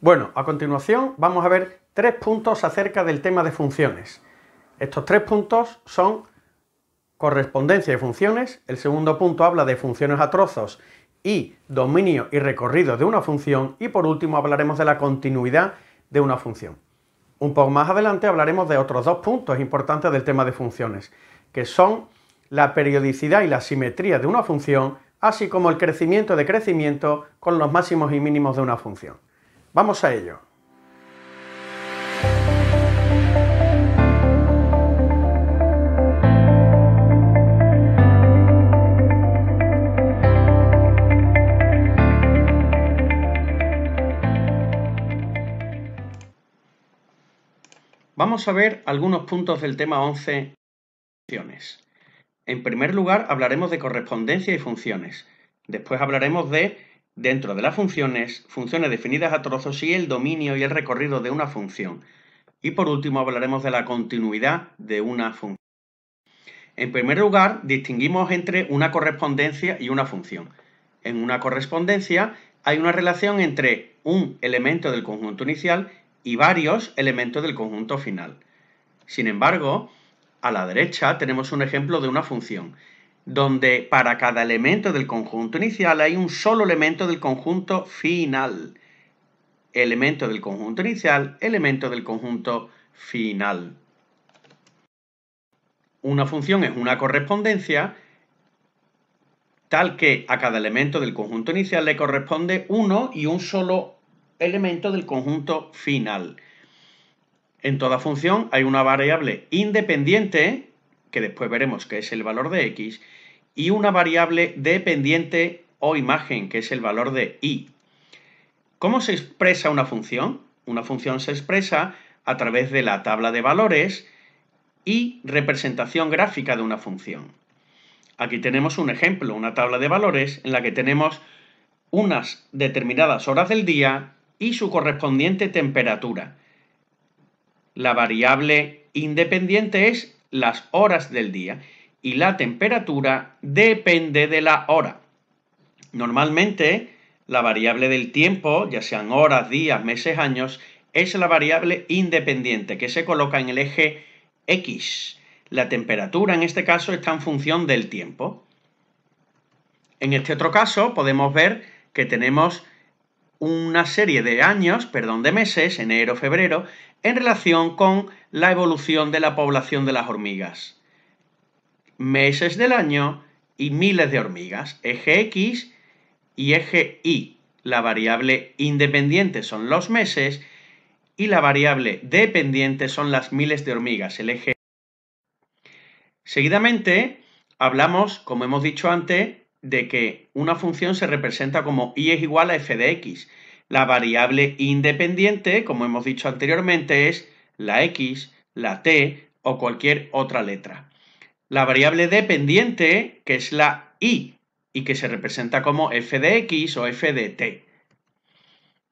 Bueno, a continuación vamos a ver 3 puntos acerca del tema de funciones. Estos 3 puntos son correspondencia de funciones, el segundo punto habla de funciones a trozos y dominio y recorrido de una función, y por último hablaremos de la continuidad de una función. Un poco más adelante hablaremos de otros 2 puntos importantes del tema de funciones, que son la periodicidad y la simetría de una función, así como el crecimiento de crecimiento con los máximos y mínimos de una función. Vamos a ello. Vamos a ver algunos puntos del tema 11, funciones. En primer lugar, hablaremos de correspondencia y funciones. Después hablaremos de, dentro de las funciones, funciones definidas a trozos y el dominio y el recorrido de una función. Y por último hablaremos de la continuidad de una función. En primer lugar, distinguimos entre una correspondencia y una función. En una correspondencia hay una relación entre un elemento del conjunto inicial y varios elementos del conjunto final. Sin embargo, a la derecha tenemos un ejemplo de una función, donde para cada elemento del conjunto inicial hay un solo elemento del conjunto final. Elemento del conjunto inicial, elemento del conjunto final. Una función es una correspondencia tal que a cada elemento del conjunto inicial le corresponde uno y un solo elemento del conjunto final. En toda función hay una variable independiente, que después veremos que es el valor de x, y una variable dependiente o imagen, que es el valor de y. ¿Cómo se expresa una función? Una función se expresa a través de la tabla de valores y representación gráfica de una función. Aquí tenemos un ejemplo, una tabla de valores en la que tenemos unas determinadas horas del día y su correspondiente temperatura. La variable independiente es las horas del día y la temperatura depende de la hora. Normalmente, la variable del tiempo, ya sean horas, días, meses, años, es la variable independiente que se coloca en el eje X. La temperatura en este caso está en función del tiempo. En este otro caso podemos ver que tenemos una serie de años, de meses, enero, febrero, en relación con la evolución de la población de las hormigas. Meses del año y miles de hormigas, eje X y eje Y. La variable independiente son los meses y la variable dependiente son las miles de hormigas, el eje. Seguidamente hablamos, como hemos dicho antes, de que una función se representa como y es igual a f de x. La variable independiente, como hemos dicho anteriormente, es la x, la t o cualquier otra letra. La variable dependiente, que es la y que se representa como f de x o f de t.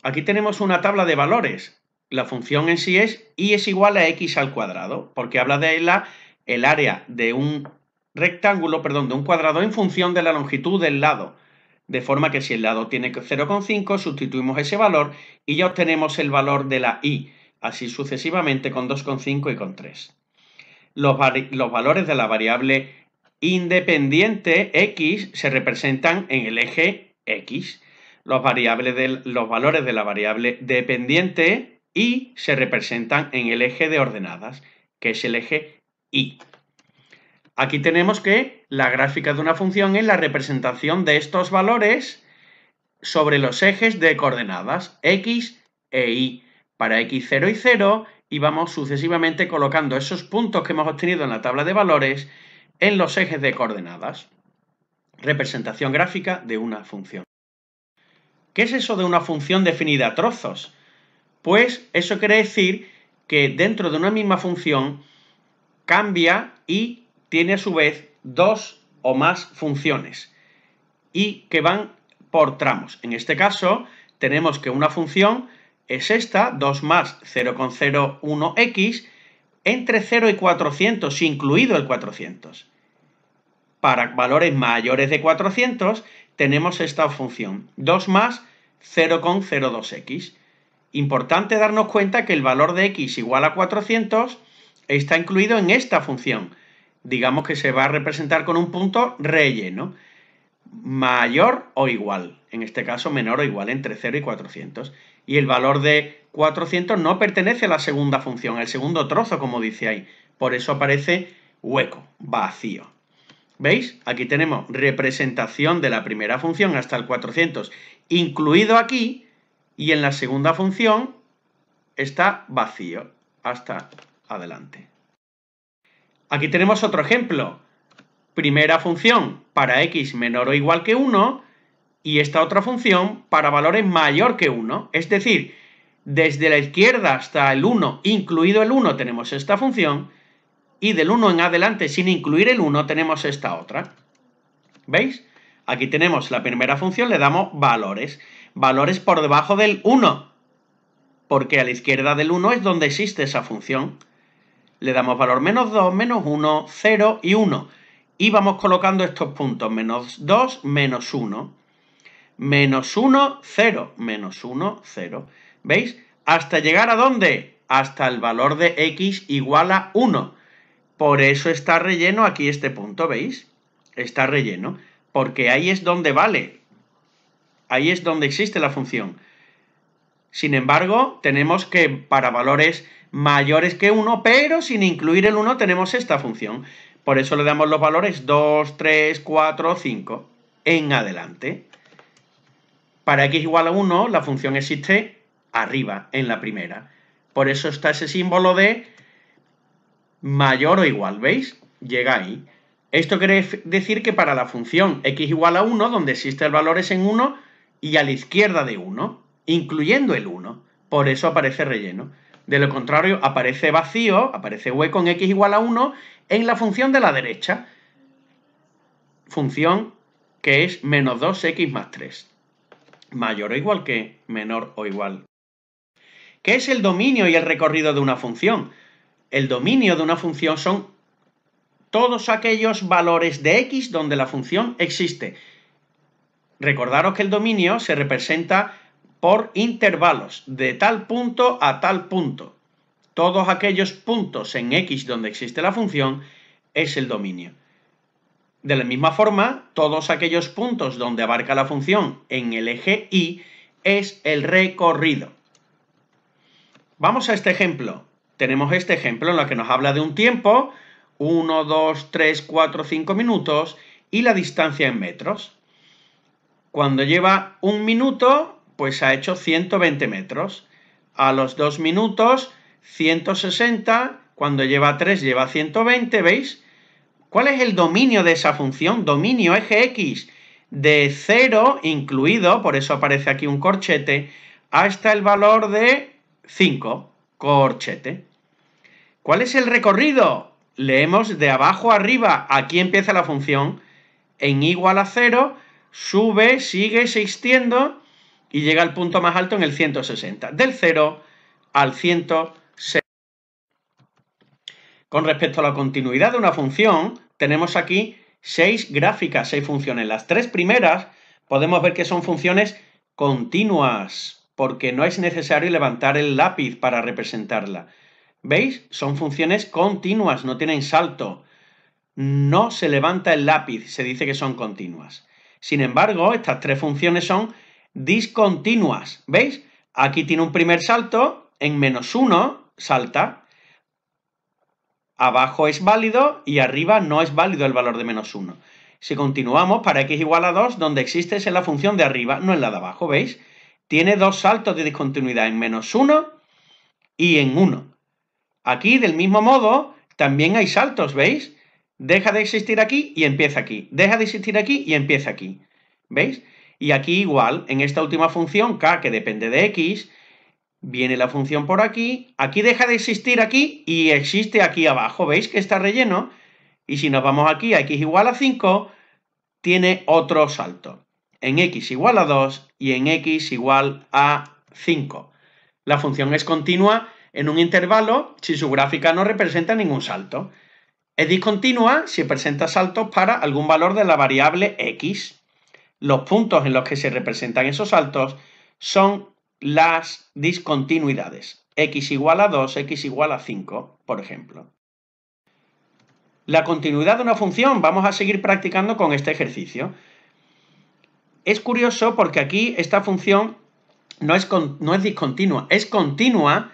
Aquí tenemos una tabla de valores. La función en sí es y es igual a x al cuadrado, porque habla de el área de un rectángulo, de un cuadrado en función de la longitud del lado. De forma que si el lado tiene 0,5, sustituimos ese valor y ya obtenemos el valor de la y, así sucesivamente con 2,5 y con 3. Los valores de la variable independiente x se representan en el eje x. Los valores de la variable dependiente y se representan en el eje de ordenadas, que es el eje y. Aquí tenemos que la gráfica de una función es la representación de estos valores sobre los ejes de coordenadas x e y. Para x0 y 0, y vamos sucesivamente colocando esos puntos que hemos obtenido en la tabla de valores en los ejes de coordenadas. Representación gráfica de una función. ¿Qué es eso de una función definida a trozos? Pues eso quiere decir que dentro de una misma función cambia y tiene a su vez dos o más funciones y que van por tramos. En este caso tenemos que una función es esta, 2 más 0,01x, entre 0 y 400, incluido el 400. Para valores mayores de 400 tenemos esta función, 2 más 0,02x. Importante darnos cuenta que el valor de x igual a 400 está incluido en esta función. Digamos que se va a representar con un punto relleno. Mayor o igual, en este caso menor o igual, entre 0 y 400. Y el valor de 400 no pertenece a la segunda función, al segundo trozo, como dice ahí. Por eso aparece hueco, vacío. ¿Veis? Aquí tenemos representación de la primera función hasta el 400 incluido aquí, y en la segunda función está vacío hasta adelante. Aquí tenemos otro ejemplo. Primera función para x menor o igual que 1 y esta otra función para valores mayor que 1. Es decir, desde la izquierda hasta el 1, incluido el 1, tenemos esta función, y del 1 en adelante, sin incluir el 1, tenemos esta otra. ¿Veis? Aquí tenemos la primera función, le damos valores. Valores por debajo del 1, porque a la izquierda del 1 es donde existe esa función. Le damos valor menos 2, menos 1, 0 y 1. Y vamos colocando estos puntos, menos 2, menos 1. Menos 1, 0, menos 1, 0. ¿Veis? ¿Hasta llegar a dónde? Hasta el valor de x igual a 1. Por eso está relleno aquí este punto, ¿veis? Está relleno, porque ahí es donde vale. Ahí es donde existe la función. Sin embargo, tenemos que para valores mayores que 1, pero sin incluir el 1 tenemos esta función. Por eso le damos los valores 2, 3, 4, 5 en adelante. Para x igual a 1, la función existe arriba, en la primera. Por eso está ese símbolo de mayor o igual, ¿veis? Llega ahí. Esto quiere decir que para la función x igual a 1, donde existe el valor es en 1 y a la izquierda de 1, incluyendo el 1. Por eso aparece relleno. De lo contrario, aparece vacío, aparece hueco en x igual a 1 en la función de la derecha. Función que es menos 2x más 3. Mayor o igual que, menor o igual. ¿Qué es el dominio y el recorrido de una función? El dominio de una función son todos aquellos valores de x donde la función existe. Recordaros que el dominio se representa por intervalos, de tal punto a tal punto. Todos aquellos puntos en x donde existe la función es el dominio. De la misma forma, todos aquellos puntos donde abarca la función en el eje y es el recorrido. Vamos a este ejemplo. Tenemos este ejemplo en el que nos habla de un tiempo, 1, 2, 3, 4, 5 minutos, y la distancia en metros. Cuando lleva 1 minuto, pues ha hecho 120 metros. A los 2 minutos, 160. Cuando lleva 3, lleva 120, ¿veis? ¿Cuál es el dominio de esa función? Dominio eje x de 0 incluido, por eso aparece aquí un corchete, hasta el valor de 5, corchete. ¿Cuál es el recorrido? Leemos de abajo a arriba, aquí empieza la función, en igual a 0, sube, sigue, se extiende y llega al punto más alto en el 160, del 0 al 160. Con respecto a la continuidad de una función, tenemos aquí 6 gráficas, 6 funciones. Las 3 primeras podemos ver que son funciones continuas, porque no es necesario levantar el lápiz para representarla. ¿Veis? Son funciones continuas, no tienen salto. No se levanta el lápiz, se dice que son continuas. Sin embargo, estas 3 funciones son discontinuas. ¿Veis? Aquí tiene un primer salto, en menos 1 salta. Abajo es válido y arriba no es válido el valor de menos 1. Si continuamos, para x igual a 2, donde existe es en la función de arriba, no en la de abajo, ¿veis? Tiene 2 saltos de discontinuidad, en menos 1 y en 1. Aquí, del mismo modo, también hay saltos, ¿veis? Deja de existir aquí y empieza aquí. Deja de existir aquí y empieza aquí. ¿Veis? Y aquí igual, en esta última función, k, que depende de x, viene la función por aquí, aquí deja de existir aquí y existe aquí abajo. ¿Veis que está relleno? Y si nos vamos aquí a x igual a 5, tiene otro salto. En x igual a 2 y en x igual a 5. La función es continua en un intervalo si su gráfica no representa ningún salto. Es discontinua si presenta saltos para algún valor de la variable x. Los puntos en los que se representan esos saltos son las discontinuidades. X igual a 2, X igual a 5, por ejemplo. La continuidad de una función, vamos a seguir practicando con este ejercicio. Es curioso porque aquí esta función no es discontinua, es continua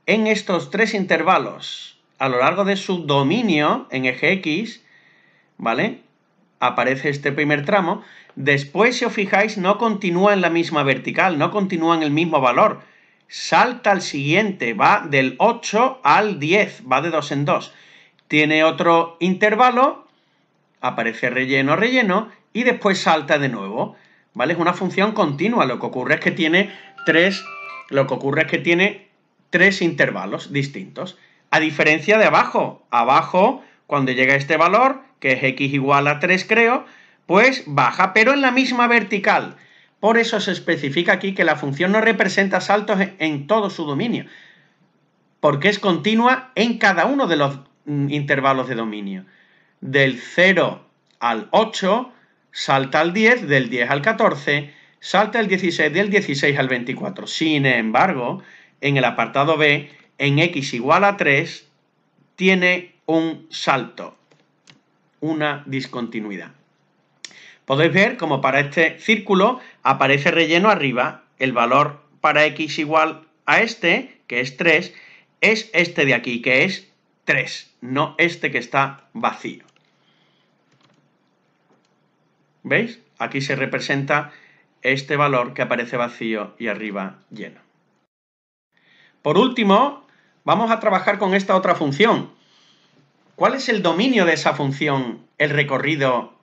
en estos tres intervalos. A lo largo de su dominio en eje X, ¿vale? Aparece este primer tramo. Después, si os fijáis, no continúa en la misma vertical, no continúa en el mismo valor. Salta al siguiente, va del 8 al 10, va de 2 en 2. Tiene otro intervalo, aparece relleno, relleno, y después salta de nuevo, ¿vale? Es una función continua, lo que ocurre es que tiene tres intervalos distintos. A diferencia de abajo. Abajo, cuando llega a este valor, que es x igual a 3, creo, pues baja, pero en la misma vertical. Por eso se especifica aquí que la función no representa saltos en todo su dominio, porque es continua en cada uno de los intervalos de dominio. Del 0 al 8, salta al 10, del 10 al 14, salta al 16, del 16 al 24. Sin embargo, en el apartado B, en x igual a 3, tiene un salto, una discontinuidad. Podéis ver como para este círculo aparece relleno arriba, el valor para x igual a este, que es 3, es este de aquí, que es 3, no este que está vacío. ¿Veis? Aquí se representa este valor que aparece vacío y arriba lleno. Por último, vamos a trabajar con esta otra función. ¿Cuál es el dominio de esa función, el recorrido,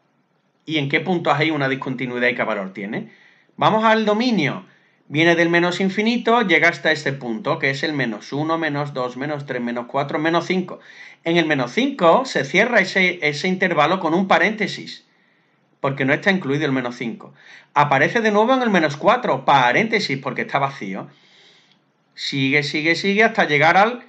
y en qué puntos hay una discontinuidad y qué valor tiene? Vamos al dominio. Viene del menos infinito, llega hasta este punto, que es el menos 1, menos 2, menos 3, menos 4, menos 5. En el menos 5 se cierra ese intervalo con un paréntesis, porque no está incluido el menos 5. Aparece de nuevo en el menos 4, paréntesis, porque está vacío. Sigue, sigue, sigue hasta llegar al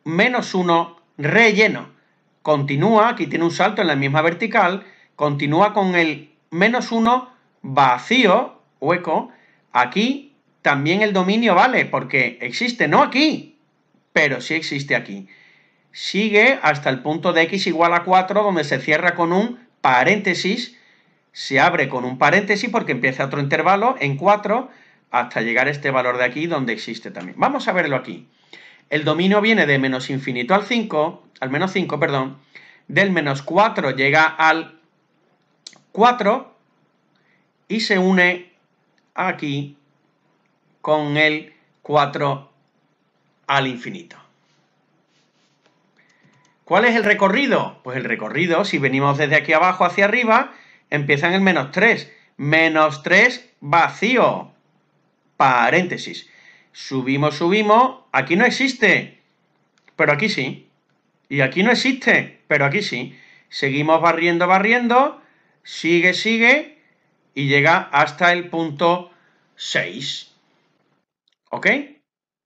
menos 1 relleno. Continúa, aquí tiene un salto en la misma vertical, continúa con el menos 1 vacío, hueco. Aquí también el dominio vale, porque existe, no aquí, pero sí existe aquí. Sigue hasta el punto de x igual a 4, donde se cierra con un paréntesis. Se abre con un paréntesis porque empieza otro intervalo en 4 hasta llegar a este valor de aquí donde existe también. Vamos a verlo aquí. El dominio viene de menos infinito al menos 5, perdón. Del menos 4 llega al 4 y se une aquí con el 4 al infinito. ¿Cuál es el recorrido? Pues el recorrido, si venimos desde aquí abajo hacia arriba, empieza en el menos 3. Menos 3 vacío. Paréntesis. Subimos, subimos. Aquí no existe, pero aquí sí. Y aquí no existe, pero aquí sí. Seguimos barriendo, barriendo. Sigue, sigue. Y llega hasta el punto 6. ¿Ok?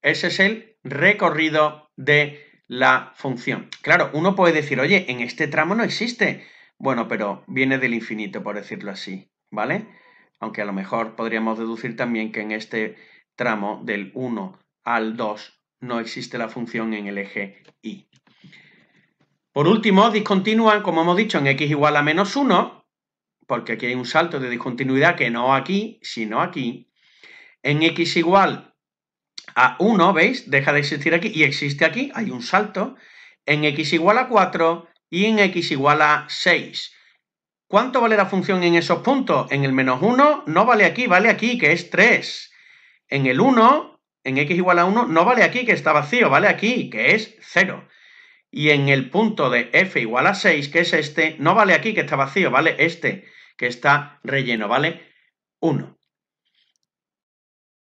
Ese es el recorrido de la función. Claro, uno puede decir, oye, en este tramo no existe. Bueno, pero viene del infinito, por decirlo así, ¿vale? Aunque a lo mejor podríamos deducir también que en este tramo del 1 al 2 no existe la función en el eje Y. Por último, discontinúan, como hemos dicho, en x igual a menos 1, porque aquí hay un salto de discontinuidad que no aquí, sino aquí. En x igual a 1, ¿veis? Deja de existir aquí y existe aquí, hay un salto. En x igual a 4 y en x igual a 6. ¿Cuánto vale la función en esos puntos? En el menos 1 no vale aquí, que es 3. En el 1, en x igual a 1, no vale aquí, que está vacío, vale aquí, que es 0. Y en el punto de f igual a 6, que es este, no vale aquí, que está vacío, vale este, que está relleno, vale 1.